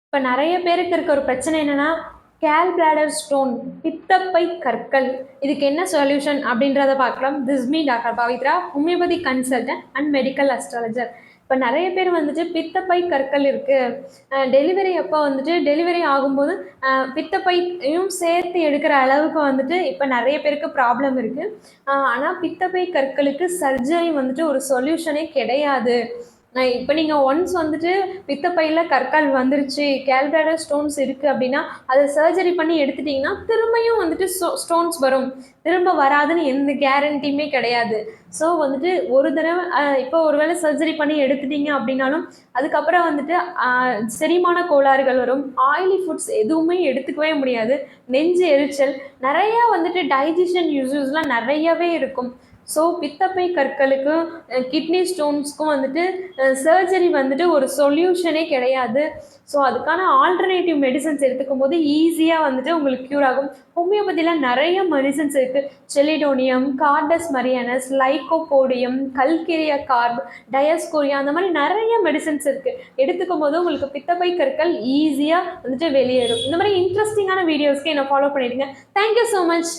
இப்போ நிறைய பேருக்கு இருக்க ஒரு பிரச்சனை என்னன்னா, கேல் பிளாடர் ஸ்டோன், பித்தப்பை கற்கள். இதுக்கு என்ன சொல்யூஷன் அப்படின்றத பார்க்கலாம். This me doctor Pavithra, homeopathy consultant and medical astrologer. இப்போ நிறைய பேர் வந்துட்டு பித்தப்பை கற்கள் இருக்குது, டெலிவரி அப்போ வந்துட்டு டெலிவரி ஆகும்போது பித்தப்பையும் சேர்த்து எடுக்கிற அளவுக்கு வந்துட்டு இப்போ நிறைய பேருக்கு ப்ராப்ளம் இருக்குது. ஆனால் பித்தப்பை கற்களுக்கு சர்ஜரி வந்துட்டு ஒரு சொல்யூஷனே கிடையாது. இப்போ நீங்கள் ஒன்ஸ் வந்துட்டு பித்தப்பையில் கற்கள் வந்துருச்சு, கேல்பிளாடர் ஸ்டோன்ஸ் இருக்குது அப்படின்னா, அதை சர்ஜரி பண்ணி எடுத்துட்டிங்கன்னா திரும்பியும் வந்துட்டு ஸ்டோன்ஸ் வரும். திரும்ப வராதுன்னு எந்த கேரண்டியுமே கிடையாது. ஸோ வந்துட்டு ஒரு தடவை இப்போ ஒருவேளை சர்ஜரி பண்ணி எடுத்துட்டீங்க அப்படின்னாலும் அதுக்கப்புறம் வந்துட்டு செரிமான கோளாறுகள் வரும். ஆயிலி ஃபுட்ஸ் எதுவுமே எடுத்துக்கவே முடியாது. நெஞ்சு எரிச்சல், நிறையா வந்துட்டு டைஜஷன் இஷ்யூஸ்லாம் நிறையவே இருக்கும். ஸோ பித்தப்பை கற்களுக்கும் கிட்னி ஸ்டோன்ஸ்க்கும் வந்துட்டு சர்ஜரி வந்துட்டு ஒரு சொல்யூஷனே கிடையாது. ஸோ அதுக்கான ஆல்டர்னேட்டிவ் மெடிசன்ஸ் எடுத்துக்கும் போது ஈஸியாக வந்துட்டு உங்களுக்கு க்யூர் ஆகும். ஹோமியோபதியில் நிறைய மெடிசன்ஸ் இருக்குது. Chelidonium, carduus marianus, lycopodium, calcarea carb, dioscorea, அந்த மாதிரி நிறைய மெடிசன்ஸ் இருக்குது. எடுத்துக்கும் போது உங்களுக்கு பித்தப்பை கற்கள் ஈஸியாக வந்துட்டு வெளியேறும். இந்த மாதிரி இன்ட்ரெஸ்டிங்கான வீடியோஸ்க்கு என்னை ஃபாலோ பண்ணிடுங்க. Thank you so much.